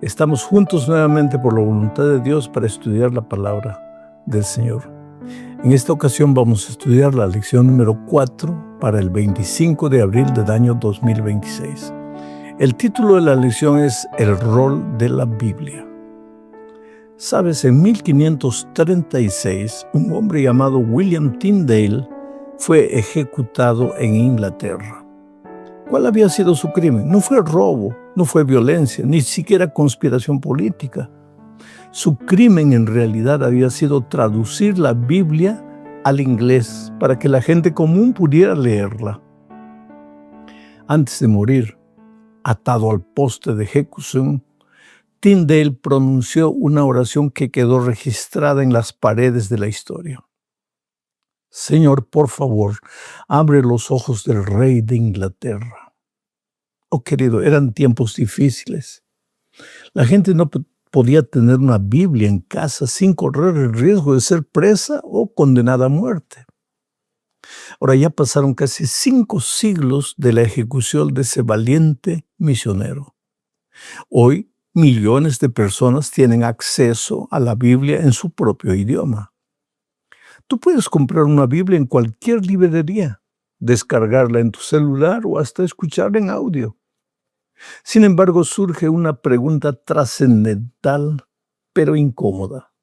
Estamos juntos nuevamente por la voluntad de Dios para estudiar la palabra del Señor. En esta ocasión vamos a estudiar la lección número 4 para el 25 de abril del año 2026. El título de la lección es El rol de la Biblia. Sabes, en 1536, un hombre llamado William Tyndale fue ejecutado en Inglaterra. ¿Cuál había sido su crimen? No fue robo, no fue violencia, ni siquiera conspiración política. Su crimen en realidad había sido traducir la Biblia al inglés para que la gente común pudiera leerla. Antes de morir, atado al poste de ejecución, Tyndale pronunció una oración que quedó registrada en las paredes de la historia. Señor, por favor, abre los ojos del rey de Inglaterra. Oh, querido, eran tiempos difíciles. La gente no podía tener una Biblia en casa sin correr el riesgo de ser presa o condenada a muerte. Ahora ya pasaron casi 5 siglos de la ejecución de ese valiente misionero. Hoy, millones de personas tienen acceso a la Biblia en su propio idioma. Tú puedes comprar una Biblia en cualquier librería, descargarla en tu celular o hasta escucharla en audio. Sin embargo, surge una pregunta trascendental, pero incómoda.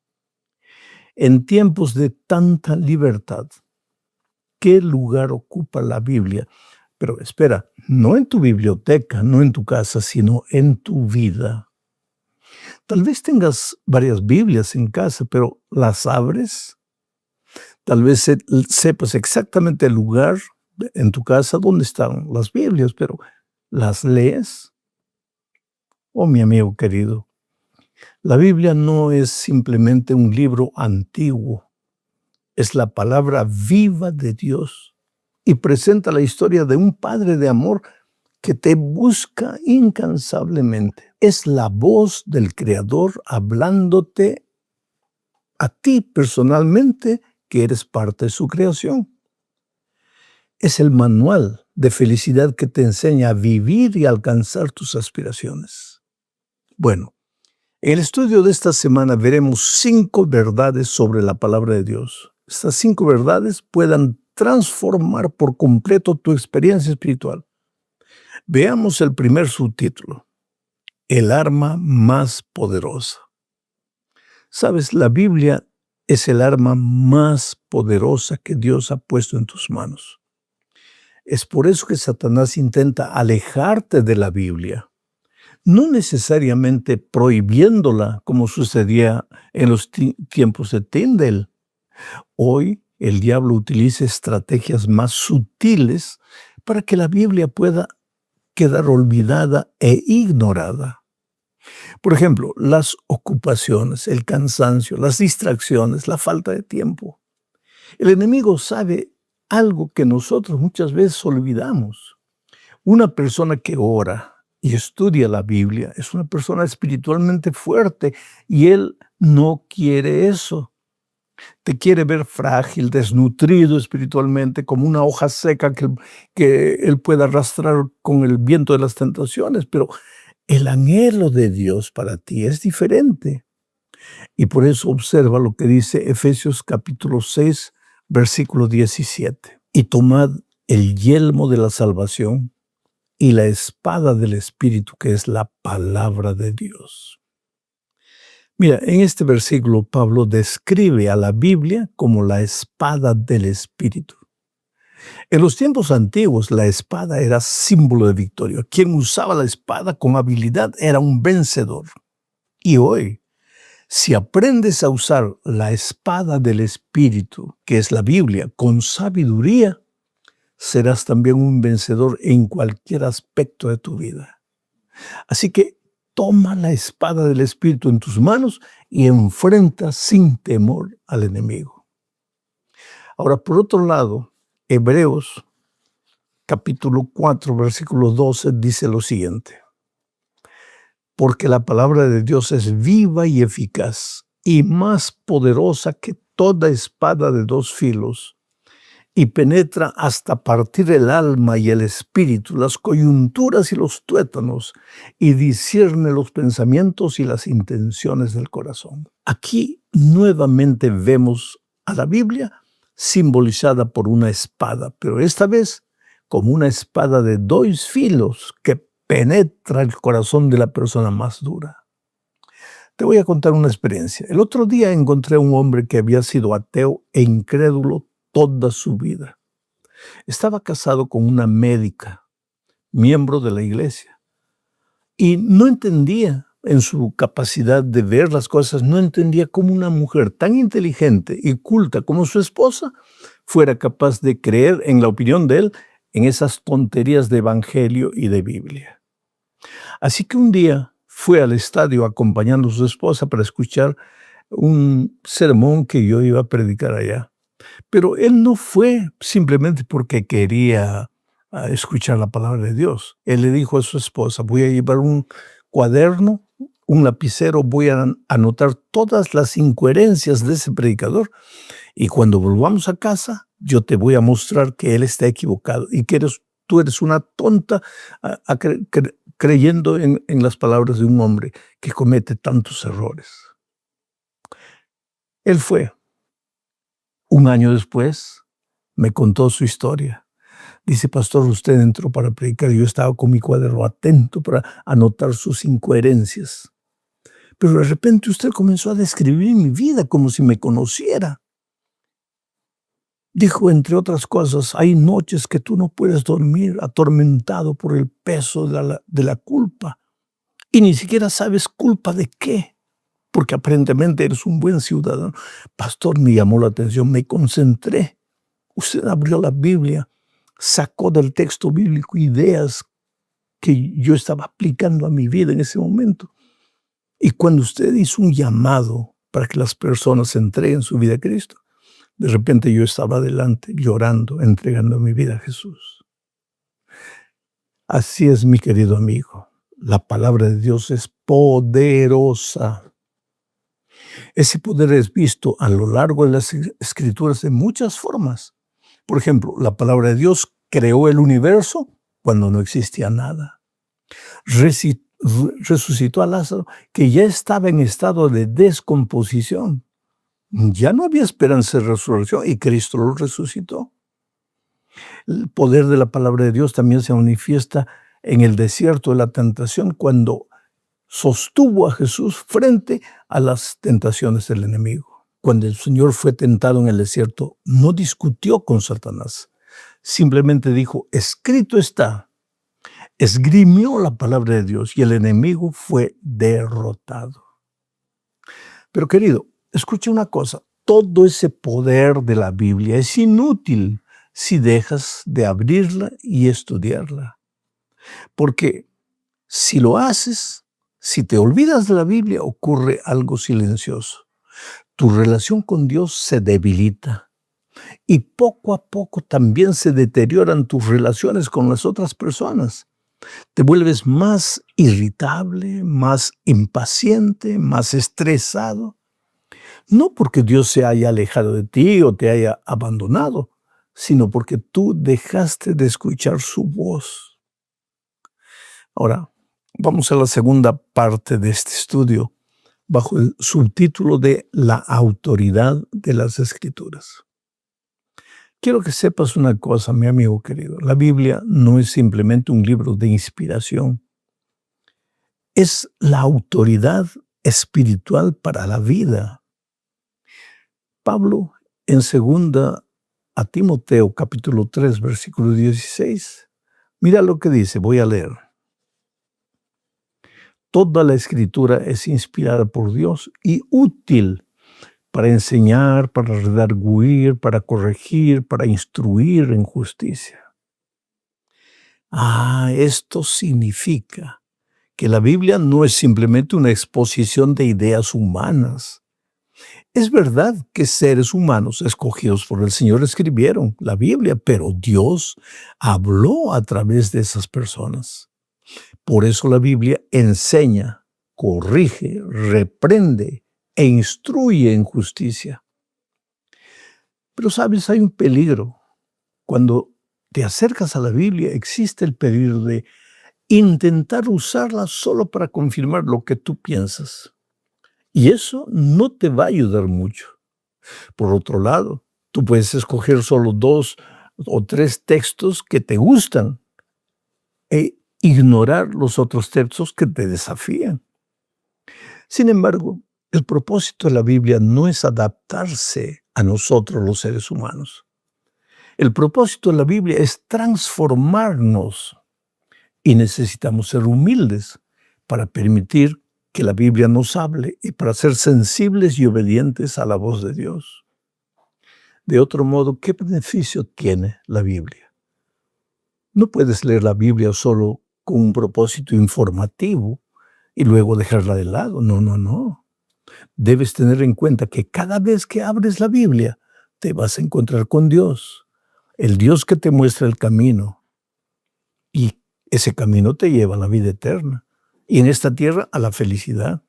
En tiempos de tanta libertad, ¿qué lugar ocupa la Biblia? Pero espera, no en tu biblioteca, no en tu casa, sino en tu vida. Tal vez tengas varias Biblias en casa, pero ¿las abres? Tal vez sepas exactamente el lugar en tu casa donde están las Biblias, pero ¿las lees? Oh, mi amigo querido, la Biblia no es simplemente un libro antiguo, es la palabra viva de Dios y presenta la historia de un Padre de amor que te busca incansablemente. Es la voz del Creador hablándote a ti personalmente, que eres parte de su creación. Es el manual de felicidad que te enseña a vivir y alcanzar tus aspiraciones. Bueno, en el estudio de esta semana veremos 5 verdades sobre la palabra de Dios. Estas 5 verdades puedan transformar por completo tu experiencia espiritual. Veamos el primer subtítulo: el arma más poderosa. Sabes, la Biblia es el arma más poderosa que Dios ha puesto en tus manos. Es por eso que Satanás intenta alejarte de la Biblia, no necesariamente prohibiéndola como sucedía en los tiempos de Tyndale. Hoy el diablo utiliza estrategias más sutiles para que la Biblia pueda quedar olvidada e ignorada. Por ejemplo, las ocupaciones, el cansancio, las distracciones, la falta de tiempo. El enemigo sabe algo que nosotros muchas veces olvidamos. Una persona que ora y estudia la Biblia es una persona espiritualmente fuerte y él no quiere eso. Te quiere ver frágil, desnutrido espiritualmente, como una hoja seca que él pueda arrastrar con el viento de las tentaciones, pero el anhelo de Dios para ti es diferente. Y por eso observa lo que dice Efesios capítulo 6, versículo 17. Y tomad el yelmo de la salvación y la espada del Espíritu, que es la palabra de Dios. Mira, en este versículo Pablo describe a la Biblia como la espada del Espíritu. En los tiempos antiguos, la espada era símbolo de victoria. Quien usaba la espada con habilidad era un vencedor. Y hoy, si aprendes a usar la espada del Espíritu, que es la Biblia, con sabiduría, serás también un vencedor en cualquier aspecto de tu vida. Así que toma la espada del Espíritu en tus manos y enfrenta sin temor al enemigo. Ahora, por otro lado, Hebreos capítulo 4, versículo 12 dice lo siguiente: porque la palabra de Dios es viva y eficaz y más poderosa que toda espada de 2 filos, y penetra hasta partir el alma y el espíritu, las coyunturas y los tuétanos, y discierne los pensamientos y las intenciones del corazón. Aquí nuevamente vemos a la Biblia simbolizada por una espada, pero esta vez como una espada de 2 filos que penetra el corazón de la persona más dura. Te voy a contar una experiencia. El otro día encontré a un hombre que había sido ateo e incrédulo toda su vida. Estaba casado con una médica, miembro de la iglesia, y no entendía, en su capacidad de ver las cosas, no entendía cómo una mujer tan inteligente y culta como su esposa fuera capaz de creer, en la opinión de él, en esas tonterías de evangelio y de Biblia. Así que un día fue al estadio acompañando a su esposa para escuchar un sermón que yo iba a predicar allá. Pero él no fue simplemente porque quería escuchar la palabra de Dios. Él le dijo a su esposa: voy a llevar un cuaderno, un lapicero, voy a anotar todas las incoherencias de ese predicador, y cuando volvamos a casa, yo te voy a mostrar que él está equivocado y que tú eres una tonta creyendo en las palabras de un hombre que comete tantos errores. Él fue. Un año después me contó su historia. Dice: pastor, usted entró para predicar y yo estaba con mi cuaderno atento para anotar sus incoherencias. Pero de repente usted comenzó a describir mi vida como si me conociera. Dijo, entre otras cosas: hay noches que tú no puedes dormir atormentado por el peso de la culpa y ni siquiera sabes culpa de qué, porque aparentemente eres un buen ciudadano. Pastor, me llamó la atención, me concentré. Usted abrió la Biblia, sacó del texto bíblico ideas que yo estaba aplicando a mi vida en ese momento. Y cuando usted hizo un llamado para que las personas entreguen su vida a Cristo, de repente yo estaba adelante, llorando, entregando mi vida a Jesús. Así es, mi querido amigo. La palabra de Dios es poderosa. Ese poder es visto a lo largo de las Escrituras de muchas formas. Por ejemplo, la palabra de Dios creó el universo cuando no existía nada. Resucitó a Lázaro, que ya estaba en estado de descomposición. Ya no había esperanza de resurrección y Cristo lo resucitó. El poder de la palabra de Dios también se manifiesta en el desierto de la tentación, cuando sostuvo a Jesús frente a las tentaciones del enemigo. Cuando el Señor fue tentado en el desierto, no discutió con Satanás. Simplemente dijo: escrito está. Esgrimió la palabra de Dios y el enemigo fue derrotado. Pero querido, escucha una cosa. Todo ese poder de la Biblia es inútil si dejas de abrirla y estudiarla. Porque si lo haces, si te olvidas de la Biblia, ocurre algo silencioso. Tu relación con Dios se debilita y poco a poco también se deterioran tus relaciones con las otras personas. Te vuelves más irritable, más impaciente, más estresado. No porque Dios se haya alejado de ti o te haya abandonado, sino porque tú dejaste de escuchar su voz. Ahora, vamos a la segunda parte de este estudio, bajo el subtítulo de la autoridad de las Escrituras. Quiero que sepas una cosa, mi amigo querido. La Biblia no es simplemente un libro de inspiración. Es la autoridad espiritual para la vida. Pablo, en 2 a Timoteo, capítulo 3, versículo 16, mira lo que dice, voy a leer. Toda la Escritura es inspirada por Dios y útil para enseñar, para redarguir, para corregir, para instruir en justicia. Esto significa que la Biblia no es simplemente una exposición de ideas humanas. Es verdad que seres humanos escogidos por el Señor escribieron la Biblia, pero Dios habló a través de esas personas. Por eso la Biblia enseña, corrige, reprende e instruye en justicia. Pero sabes, hay un peligro Cuando te acercas a la Biblia, existe el peligro de intentar usarla solo para confirmar lo que tú piensas. Y eso no te va a ayudar mucho. Por otro lado, tú puedes escoger solo 2 o 3 textos que te gustan e ignorar los otros textos que te desafían. Sin embargo, el propósito de la Biblia no es adaptarse a nosotros los seres humanos. El propósito de la Biblia es transformarnos y necesitamos ser humildes para permitir que la Biblia nos hable y para ser sensibles y obedientes a la voz de Dios. De otro modo, ¿qué beneficio tiene la Biblia? No puedes leer la Biblia solo con un propósito informativo y luego dejarla de lado. No. Debes tener en cuenta que cada vez que abres la Biblia, te vas a encontrar con Dios, el Dios que te muestra el camino. Y ese camino te lleva a la vida eterna. Y en esta tierra a la felicidad.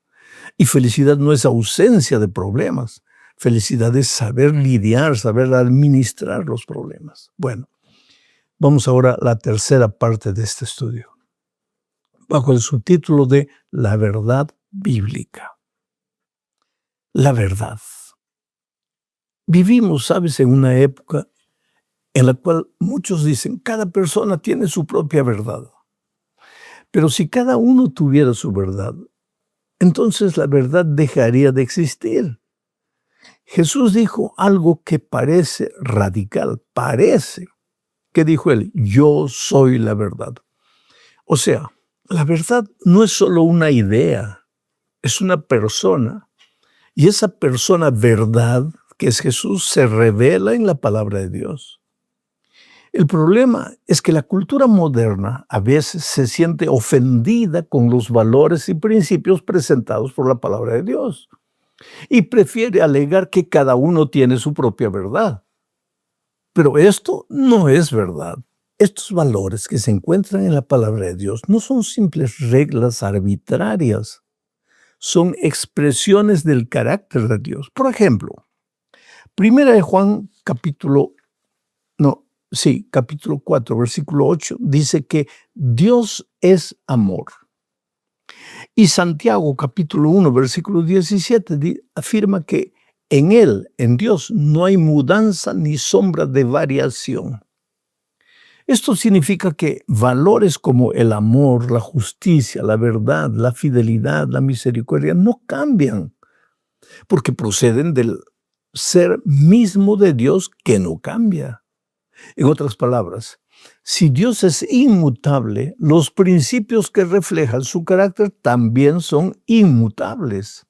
Y felicidad no es ausencia de problemas. Felicidad es saber lidiar, saber administrar los problemas. Bueno, vamos ahora a la tercera parte de este estudio, bajo el subtítulo de La verdad bíblica. La verdad. Vivimos, ¿sabes?, en una época en la cual muchos dicen, cada persona tiene su propia verdad. Pero si cada uno tuviera su verdad, entonces la verdad dejaría de existir. Jesús dijo algo que parece radical, parece. ¿Qué dijo él? Yo soy la verdad. O sea, la verdad no es solo una idea, es una persona. Y esa persona verdad, que es Jesús, se revela en la palabra de Dios. El problema es que la cultura moderna a veces se siente ofendida con los valores y principios presentados por la palabra de Dios y prefiere alegar que cada uno tiene su propia verdad. Pero esto no es verdad. Estos valores que se encuentran en la palabra de Dios no son simples reglas arbitrarias, son expresiones del carácter de Dios. Por ejemplo, 1 Juan capítulo 4, versículo 8, dice que Dios es amor. Y Santiago capítulo 1, versículo 17, afirma que en Él, en Dios, no hay mudanza ni sombra de variación. Esto significa que valores como el amor, la justicia, la verdad, la fidelidad, la misericordia no cambian, porque proceden del ser mismo de Dios que no cambia. En otras palabras, si Dios es inmutable, los principios que reflejan su carácter también son inmutables.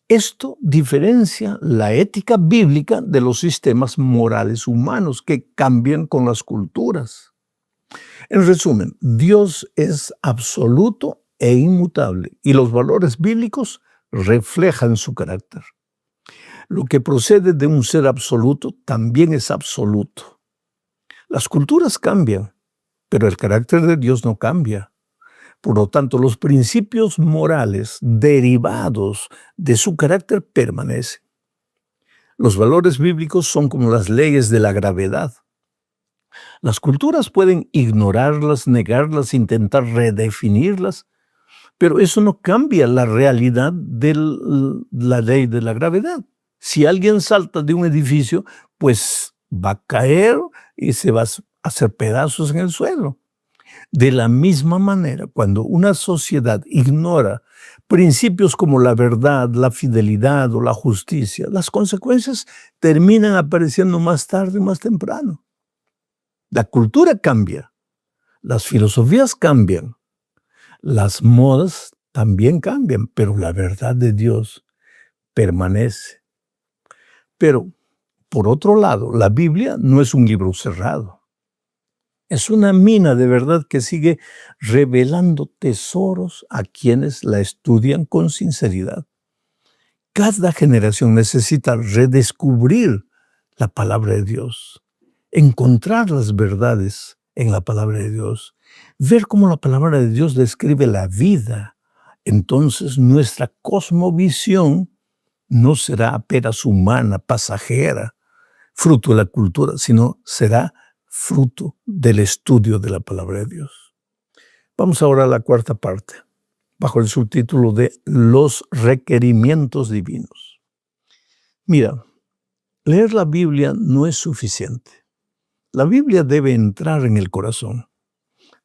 Esto diferencia la ética bíblica de los sistemas morales humanos que cambian con las culturas. En resumen, Dios es absoluto e inmutable y los valores bíblicos reflejan su carácter. Lo que procede de un ser absoluto también es absoluto. Las culturas cambian, pero el carácter de Dios no cambia. Por lo tanto, los principios morales derivados de su carácter permanecen. Los valores bíblicos son como las leyes de la gravedad. Las culturas pueden ignorarlas, negarlas, intentar redefinirlas, pero eso no cambia la realidad de la ley de la gravedad. Si alguien salta de un edificio, pues va a caer y se va a hacer pedazos en el suelo. De la misma manera, cuando una sociedad ignora principios como la verdad, la fidelidad o la justicia, las consecuencias terminan apareciendo más tarde o más temprano. La cultura cambia, las filosofías cambian, las modas también cambian, pero la verdad de Dios permanece. Pero, por otro lado, la Biblia no es un libro cerrado. Es una mina de verdad que sigue revelando tesoros a quienes la estudian con sinceridad. Cada generación necesita redescubrir la palabra de Dios, encontrar las verdades en la palabra de Dios, ver cómo la palabra de Dios describe la vida. Entonces nuestra cosmovisión no será apenas humana, pasajera, fruto de la cultura, sino será fruto del estudio de la palabra de Dios. Vamos ahora a la cuarta parte, bajo el subtítulo de los requerimientos divinos. Mira, leer la Biblia no es suficiente. La Biblia debe entrar en el corazón.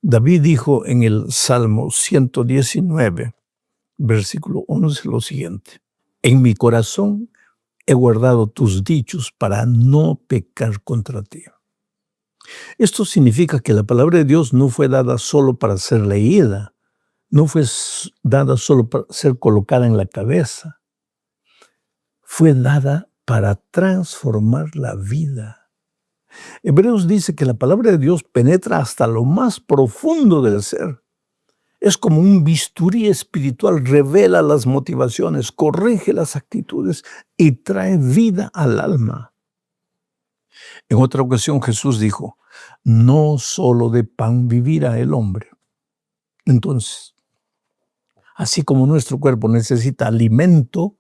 David dijo en el Salmo 119, versículo 11, lo siguiente: en mi corazón he guardado tus dichos para no pecar contra ti. Esto significa que la palabra de Dios no fue dada solo para ser leída, no fue dada solo para ser colocada en la cabeza, fue dada para transformar la vida. Hebreos dice que la palabra de Dios penetra hasta lo más profundo del ser. Es como un bisturí espiritual, revela las motivaciones, corrige las actitudes y trae vida al alma. En otra ocasión Jesús dijo: no solo de pan vivirá el hombre. Entonces, así como nuestro cuerpo necesita alimento,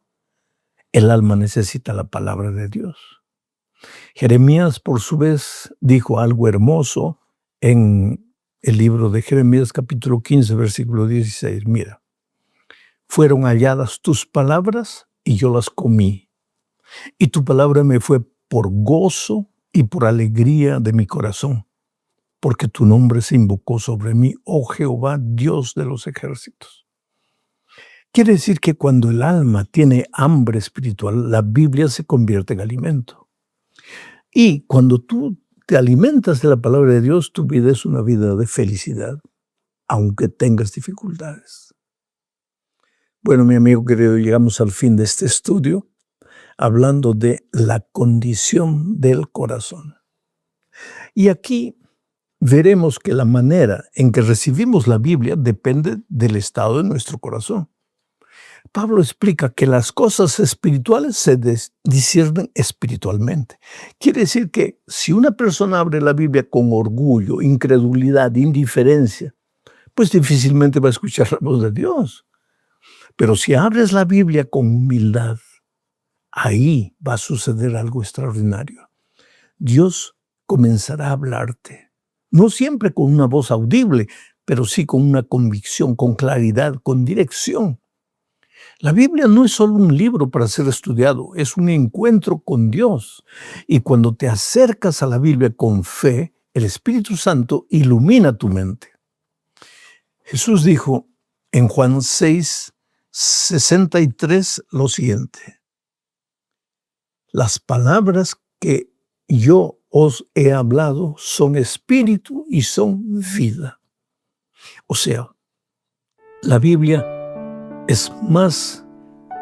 el alma necesita la palabra de Dios. Jeremías, por su vez, dijo algo hermoso en el libro de Jeremías, capítulo 15, versículo 16. Mira, fueron halladas tus palabras y yo las comí, y tu palabra me fue por gozo y por alegría de mi corazón, porque tu nombre se invocó sobre mí, oh Jehová, Dios de los ejércitos. Quiere decir que cuando el alma tiene hambre espiritual, la Biblia se convierte en alimento. Y cuando tú te alimentas de la palabra de Dios, tu vida es una vida de felicidad, aunque tengas dificultades. Bueno, mi amigo querido, llegamos al fin de este estudio, hablando de la condición del corazón. Y aquí veremos que la manera en que recibimos la Biblia depende del estado de nuestro corazón. Pablo explica que las cosas espirituales se disciernen espiritualmente. Quiere decir que si una persona abre la Biblia con orgullo, incredulidad, indiferencia, pues difícilmente va a escuchar la voz de Dios. Pero si abres la Biblia con humildad, ahí va a suceder algo extraordinario. Dios comenzará a hablarte, no siempre con una voz audible, pero sí con una convicción, con claridad, con dirección. La Biblia no es solo un libro para ser estudiado, es un encuentro con Dios. Y cuando te acercas a la Biblia con fe, el Espíritu Santo ilumina tu mente. Jesús dijo en Juan 6:63 lo siguiente: las palabras que yo os he hablado son espíritu y son vida. O sea, la Biblia es más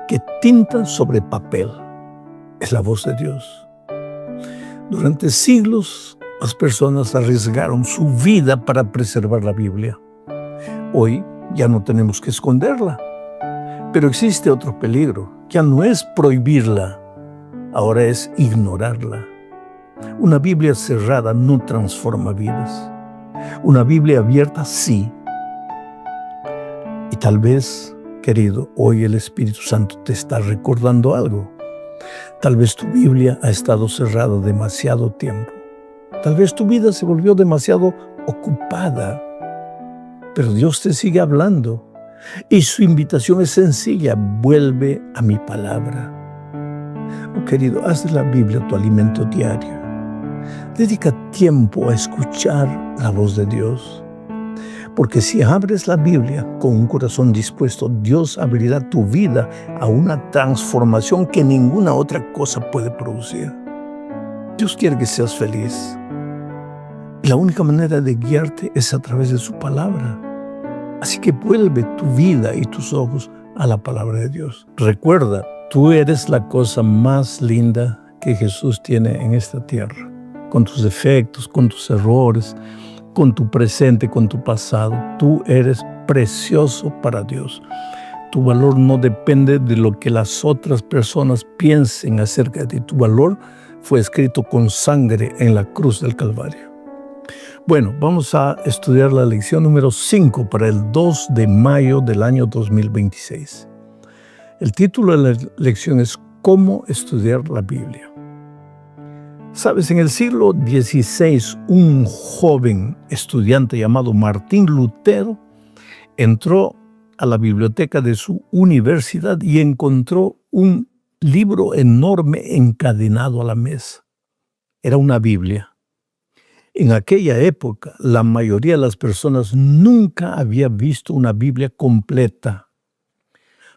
que tinta sobre papel. Es la voz de Dios. Durante siglos, las personas arriesgaron su vida para preservar la Biblia. Hoy ya no tenemos que esconderla. Pero existe otro peligro. Ya no es prohibirla, ahora es ignorarla. Una Biblia cerrada no transforma vidas. Una Biblia abierta sí. Y tal vez, querido, hoy el Espíritu Santo te está recordando algo. Tal vez tu Biblia ha estado cerrada demasiado tiempo. Tal vez tu vida se volvió demasiado ocupada. Pero Dios te sigue hablando. Y su invitación es sencilla: vuelve a mi palabra. Oh, querido, haz de la Biblia tu alimento diario. Dedica tiempo a escuchar la voz de Dios. Porque si abres la Biblia con un corazón dispuesto, Dios abrirá tu vida a una transformación que ninguna otra cosa puede producir. Dios quiere que seas feliz. Y la única manera de guiarte es a través de su palabra. Así que vuelve tu vida y tus ojos a la palabra de Dios. Recuerda, tú eres la cosa más linda que Jesús tiene en esta tierra. Con tus defectos, con tus errores, con tu presente, con tu pasado. Tú eres precioso para Dios. Tu valor no depende de lo que las otras personas piensen acerca de ti. Tu valor fue escrito con sangre en la cruz del Calvario. Bueno, vamos a estudiar la lección número 5 para el 2 de mayo del año 2026. El título de la lección es ¿Cómo estudiar la Biblia? Sabes, en el siglo XVI, un joven estudiante llamado Martín Lutero entró a la biblioteca de su universidad y encontró un libro enorme encadenado a la mesa. Era una Biblia. En aquella época, la mayoría de las personas nunca había visto una Biblia completa.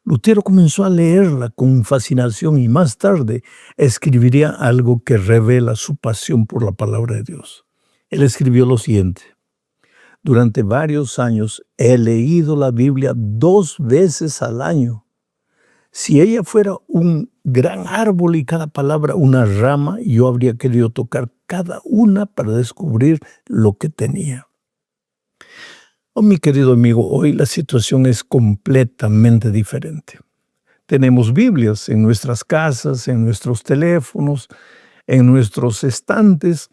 Lutero comenzó a leerla con fascinación y más tarde escribiría algo que revela su pasión por la palabra de Dios. Él escribió lo siguiente: durante varios años he leído la Biblia 2 veces al año. Si ella fuera un gran árbol y cada palabra una rama, yo habría querido tocar cada una para descubrir lo que tenía. Oh, mi querido amigo, hoy la situación es completamente diferente. Tenemos Biblias en nuestras casas, en nuestros teléfonos, en nuestros estantes.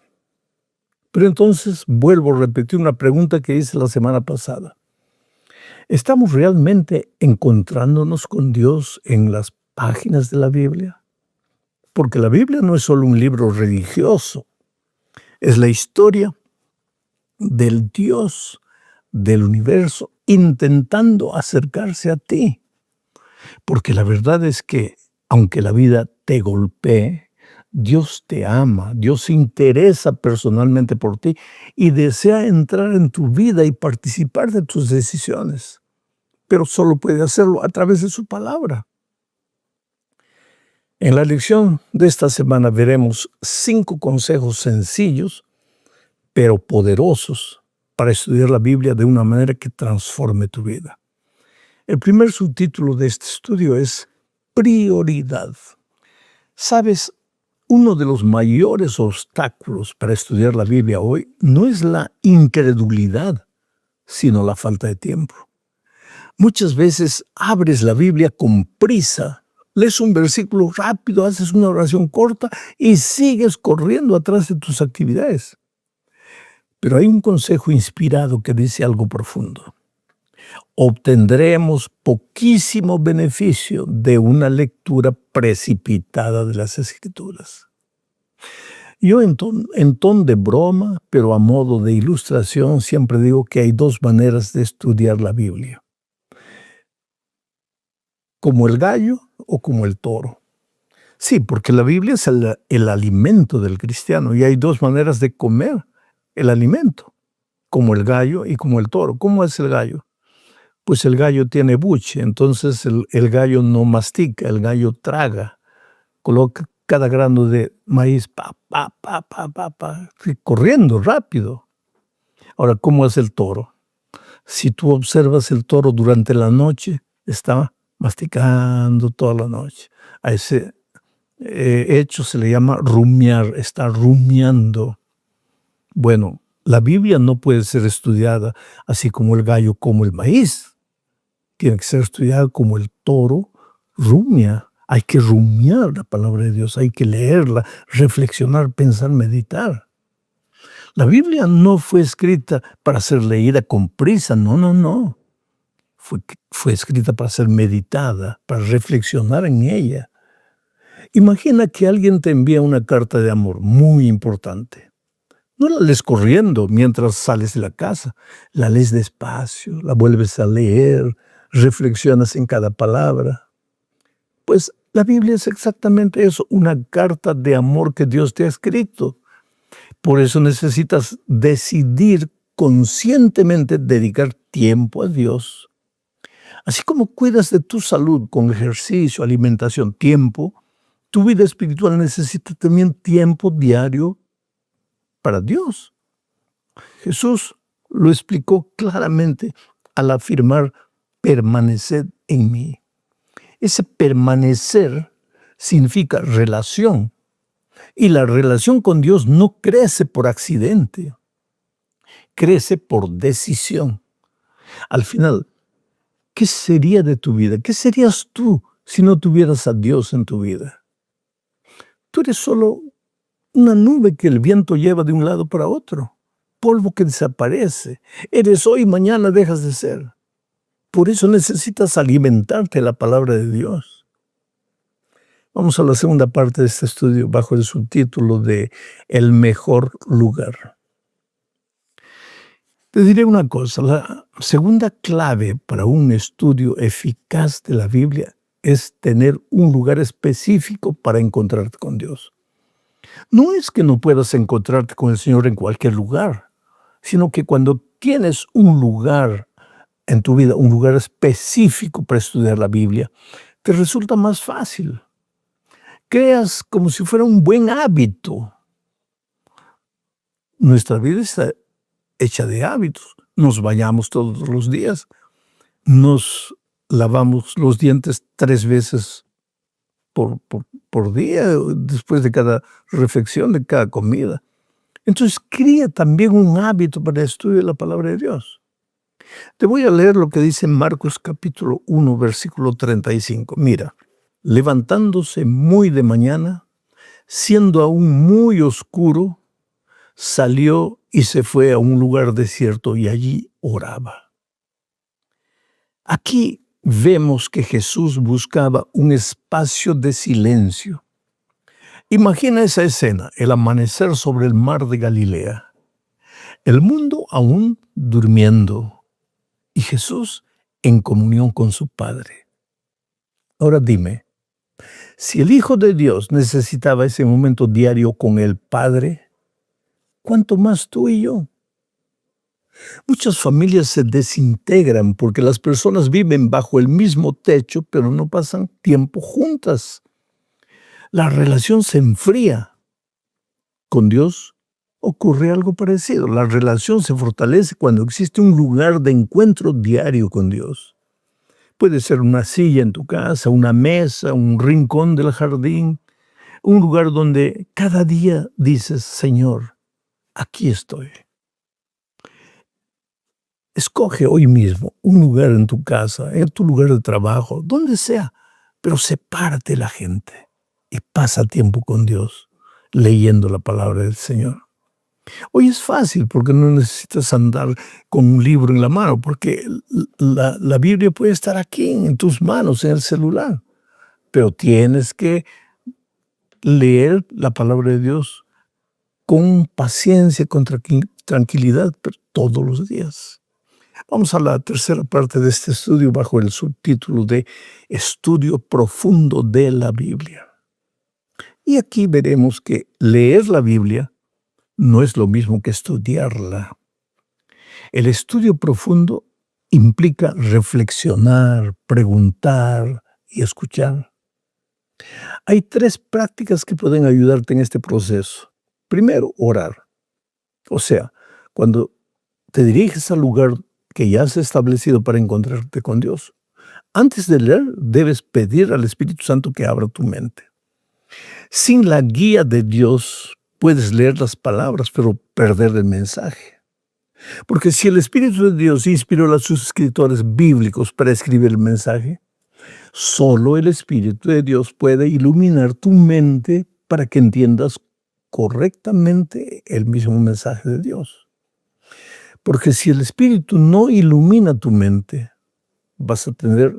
Pero entonces vuelvo a repetir una pregunta que hice la semana pasada. ¿Estamos realmente encontrándonos con Dios en las páginas de la Biblia? Porque la Biblia no es solo un libro religioso, es la historia del Dios del universo intentando acercarse a ti. Porque la verdad es que, aunque la vida te golpee, Dios te ama, Dios se interesa personalmente por ti y desea entrar en tu vida y participar de tus decisiones. Pero solo puede hacerlo a través de su palabra. En la lección de esta semana veremos 5 consejos sencillos, pero poderosos, para estudiar la Biblia de una manera que transforme tu vida. El primer subtítulo de este estudio es prioridad. ¿Sabes? Uno de los mayores obstáculos para estudiar la Biblia hoy no es la incredulidad, sino la falta de tiempo. Muchas veces abres la Biblia con prisa, lees un versículo rápido, haces una oración corta y sigues corriendo atrás de tus actividades. Pero hay un consejo inspirado que dice algo profundo. Obtendremos poquísimo beneficio de una lectura precipitada de las Escrituras. Yo en ton de broma, pero a modo de ilustración, siempre digo que hay 2 maneras de estudiar la Biblia. Como el gallo o como el toro. Sí, porque la Biblia es el alimento del cristiano y hay 2 maneras de comer el alimento, como el gallo y como el toro. ¿Cómo es el gallo? Pues el gallo tiene buche, entonces el gallo no mastica, el gallo traga, coloca cada grano de maíz, corriendo rápido. Ahora, ¿cómo es el toro? Si tú observas el toro durante la noche, está masticando toda la noche. A ese hecho se le llama rumiar, está rumiando. Bueno, la Biblia no puede ser estudiada así como el gallo, como el maíz. Tiene que ser estudiada como el toro rumia. Hay que rumiar la palabra de Dios, hay que leerla, reflexionar, pensar, meditar. La Biblia no fue escrita para ser leída con prisa, no. Fue escrita para ser meditada, para reflexionar en ella. Imagina que alguien te envía una carta de amor muy importante. No la lees corriendo mientras sales de la casa. La lees despacio, la vuelves a leer, reflexionas en cada palabra. Pues la Biblia es exactamente eso, una carta de amor que Dios te ha escrito. Por eso necesitas decidir conscientemente dedicar tiempo a Dios. Así como cuidas de tu salud con ejercicio, alimentación, tiempo, tu vida espiritual necesita también tiempo diario para Dios. Jesús lo explicó claramente al afirmar: permaneced en mí. Ese permanecer significa relación. Y la relación con Dios no crece por accidente, crece por decisión. Al final, ¿qué sería de tu vida? ¿Qué serías tú si no tuvieras a Dios en tu vida? Tú eres solo una nube que el viento lleva de un lado para otro, polvo que desaparece. Eres hoy, mañana dejas de ser. Por eso necesitas alimentarte de la palabra de Dios. Vamos a la segunda parte de este estudio bajo el subtítulo de El mejor lugar. Te diré una cosa, la segunda clave para un estudio eficaz de la Biblia es tener un lugar específico para encontrarte con Dios. No es que no puedas encontrarte con el Señor en cualquier lugar, sino que cuando tienes un lugar en tu vida, un lugar específico para estudiar la Biblia, te resulta más fácil. Creas como si fuera un buen hábito. Nuestra vida está hecha de hábitos. Nos bañamos todos los días, nos lavamos los dientes 3 veces por día, después de cada reflexión, de cada comida. Entonces, crea también un hábito para el estudio de la palabra de Dios. Te voy a leer lo que dice Marcos capítulo 1, versículo 35. Mira, levantándose muy de mañana, siendo aún muy oscuro, salió y se fue a un lugar desierto y allí oraba. Aquí vemos que Jesús buscaba un espacio de silencio. Imagina esa escena, el amanecer sobre el mar de Galilea. El mundo aún durmiendo y Jesús en comunión con su Padre. Ahora dime, si el Hijo de Dios necesitaba ese momento diario con el Padre, ¿cuánto más tú y yo? Muchas familias se desintegran porque las personas viven bajo el mismo techo, pero no pasan tiempo juntas. La relación se enfría. Con Dios ocurre algo parecido. La relación se fortalece cuando existe un lugar de encuentro diario con Dios. Puede ser una silla en tu casa, una mesa, un rincón del jardín, un lugar donde cada día dices, Señor, aquí estoy. Escoge hoy mismo un lugar en tu casa, en tu lugar de trabajo, donde sea, pero sepárate de la gente y pasa tiempo con Dios, leyendo la palabra del Señor. Hoy es fácil porque no necesitas andar con un libro en la mano, porque la Biblia puede estar aquí en tus manos, en el celular, pero tienes que leer la palabra de Dios con paciencia, con tranquilidad, pero todos los días. Vamos a la tercera parte de este estudio bajo el subtítulo de Estudio profundo de la Biblia. Y aquí veremos que leer la Biblia no es lo mismo que estudiarla. El estudio profundo implica reflexionar, preguntar y escuchar. Hay 3 prácticas que pueden ayudarte en este proceso. Primero, orar. O sea, cuando te diriges al lugar que ya has establecido para encontrarte con Dios, antes de leer debes pedir al Espíritu Santo que abra tu mente. Sin la guía de Dios puedes leer las palabras, pero perder el mensaje. Porque si el Espíritu de Dios inspiró a sus escritores bíblicos para escribir el mensaje, solo el Espíritu de Dios puede iluminar tu mente para que entiendas correctamente el mismo mensaje de Dios. Porque si el Espíritu no ilumina tu mente, vas a tener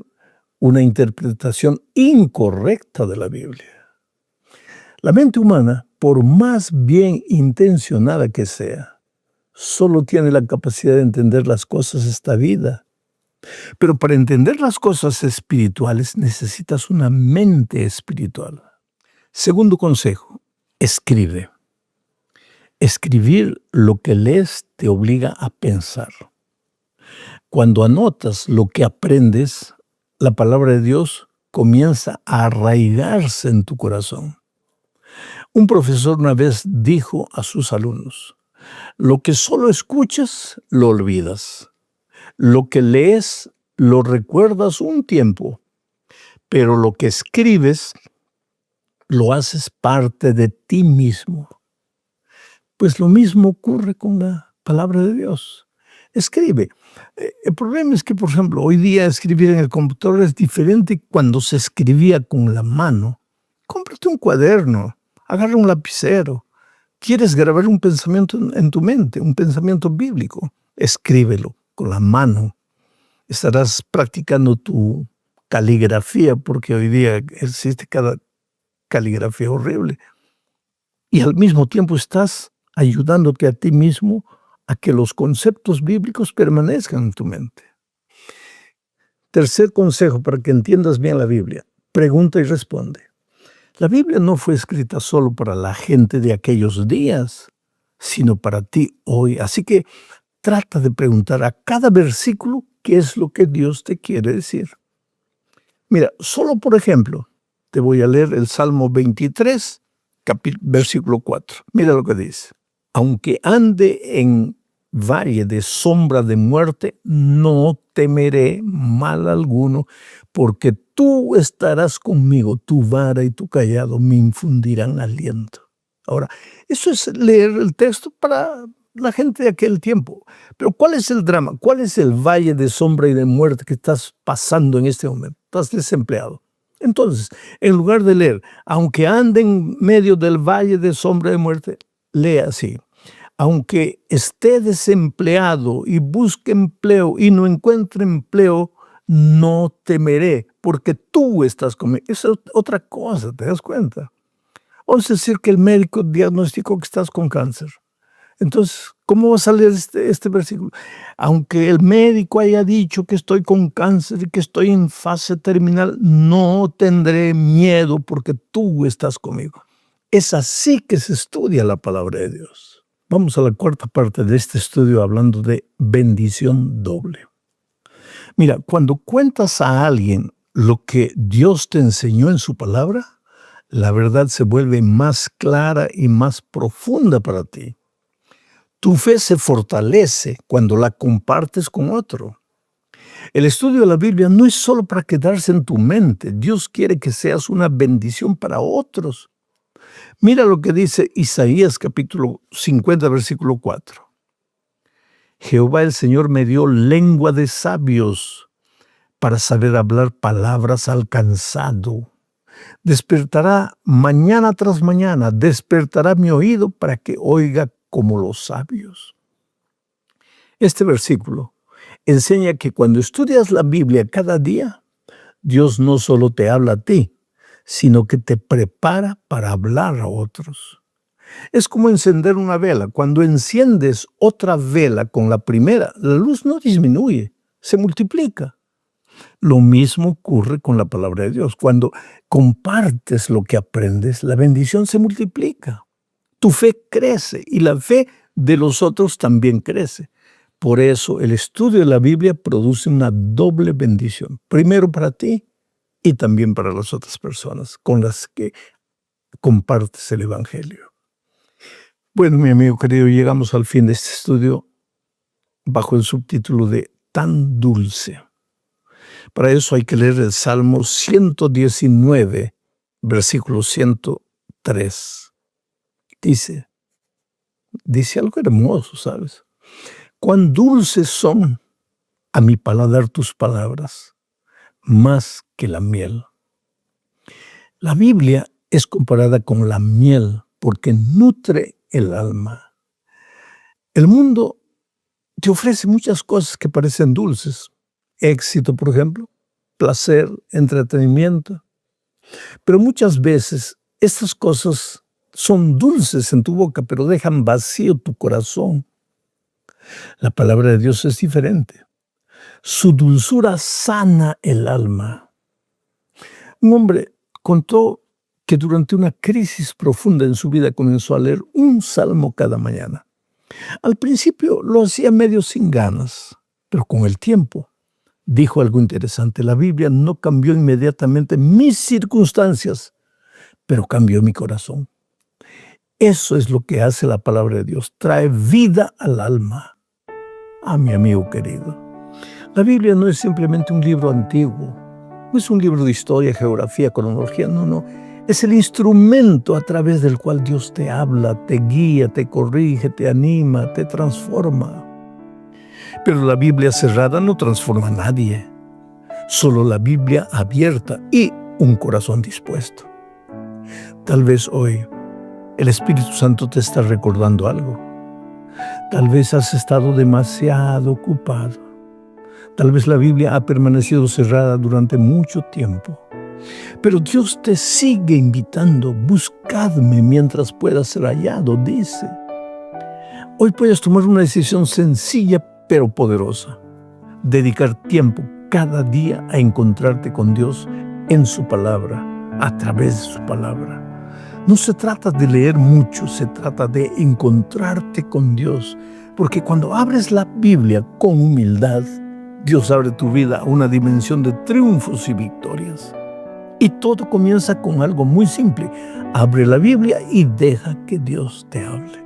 una interpretación incorrecta de la Biblia. La mente humana, por más bien intencionada que sea, solo tiene la capacidad de entender las cosas de esta vida. Pero para entender las cosas espirituales necesitas una mente espiritual. Segundo consejo, escribe. Escribir lo que lees te obliga a pensar. Cuando anotas lo que aprendes, la palabra de Dios comienza a arraigarse en tu corazón. Un profesor una vez dijo a sus alumnos, lo que solo escuchas, lo olvidas. Lo que lees, lo recuerdas un tiempo, pero lo que escribes, lo haces parte de ti mismo. Pues lo mismo ocurre con la palabra de Dios. Escribe. El problema es que, por ejemplo, hoy día escribir en el computador es diferente cuando se escribía con la mano. Cómprate un cuaderno, agarra un lapicero. ¿Quieres grabar un pensamiento en tu mente, un pensamiento bíblico? Escríbelo con la mano. Estarás practicando tu caligrafía porque hoy día existe cada caligrafía horrible. Y al mismo tiempo estás ayudándote a ti mismo a que los conceptos bíblicos permanezcan en tu mente. Tercer consejo para que entiendas bien la Biblia. Pregunta y responde. La Biblia no fue escrita solo para la gente de aquellos días, sino para ti hoy. Así que trata de preguntar a cada versículo qué es lo que Dios te quiere decir. Mira, solo por ejemplo, te voy a leer el Salmo 23, versículo 4. Mira lo que dice. Aunque ande en valle de sombra de muerte, no temeré mal alguno, porque tú estarás conmigo, tu vara y tu cayado me infundirán aliento. Ahora, eso es leer el texto para la gente de aquel tiempo. Pero ¿cuál es el drama? ¿Cuál es el valle de sombra y de muerte que estás pasando en este momento? Estás desempleado. Entonces, en lugar de leer, aunque ande en medio del valle de sombra de muerte, lea así. Aunque esté desempleado y busque empleo y no encuentre empleo, no temeré, porque tú estás conmigo. Esa es otra cosa, ¿te das cuenta? Vamos a decir que el médico diagnosticó que estás con cáncer. Entonces, ¿cómo va a salir este versículo? Aunque el médico haya dicho que estoy con cáncer y que estoy en fase terminal, no tendré miedo porque tú estás conmigo. Es así que se estudia la palabra de Dios. Vamos a la cuarta parte de este estudio hablando de bendición doble. Mira, cuando cuentas a alguien lo que Dios te enseñó en su palabra, la verdad se vuelve más clara y más profunda para ti. Tu fe se fortalece cuando la compartes con otro. El estudio de la Biblia no es solo para quedarse en tu mente. Dios quiere que seas una bendición para otros. Mira lo que dice Isaías capítulo 50, versículo 4. Jehová el Señor me dio lengua de sabios para saber hablar palabras al cansado. Despertará mañana tras mañana, despertará mi oído para que oiga como los sabios. Este versículo enseña que cuando estudias la Biblia cada día, Dios no solo te habla a ti, sino que te prepara para hablar a otros. Es como encender una vela. Cuando enciendes otra vela con la primera, la luz no disminuye, se multiplica. Lo mismo ocurre con la palabra de Dios. Cuando compartes lo que aprendes, la bendición se multiplica. Tu fe crece y la fe de los otros también crece. Por eso el estudio de la Biblia produce una doble bendición. Primero para ti y también para las otras personas con las que compartes el Evangelio. Bueno, mi amigo querido, llegamos al fin de este estudio bajo el subtítulo de Tan dulce. Para eso hay que leer el Salmo 119, versículo 103. Dice algo hermoso, ¿sabes? Cuán dulces son a mi paladar tus palabras, más que la miel. La Biblia es comparada con la miel porque nutre el alma. El mundo te ofrece muchas cosas que parecen dulces. Éxito, por ejemplo, placer, entretenimiento. Pero muchas veces estas cosas son dulces en tu boca, pero dejan vacío tu corazón. La palabra de Dios es diferente. Su dulzura sana el alma. Un hombre contó que durante una crisis profunda en su vida comenzó a leer un salmo cada mañana. Al principio lo hacía medio sin ganas, pero con el tiempo dijo algo interesante. La Biblia no cambió inmediatamente mis circunstancias, pero cambió mi corazón. Eso es lo que hace la palabra de Dios. Trae vida al alma. Mi amigo querido, la Biblia no es simplemente un libro antiguo. No es un libro de historia, geografía, cronología. No. Es el instrumento a través del cual Dios te habla, te guía, te corrige, te anima, te transforma. Pero la Biblia cerrada no transforma a nadie. Solo la Biblia abierta y un corazón dispuesto. Tal vez hoy el Espíritu Santo te está recordando algo. Tal vez has estado demasiado ocupado. Tal vez la Biblia ha permanecido cerrada durante mucho tiempo. Pero Dios te sigue invitando, buscadme mientras pueda ser hallado, dice. Hoy puedes tomar una decisión sencilla pero poderosa. Dedicar tiempo cada día a encontrarte con Dios en su palabra, a través de su palabra. No se trata de leer mucho, se trata de encontrarte con Dios. Porque cuando abres la Biblia con humildad, Dios abre tu vida a una dimensión de triunfos y victorias. Y todo comienza con algo muy simple. Abre la Biblia y deja que Dios te hable.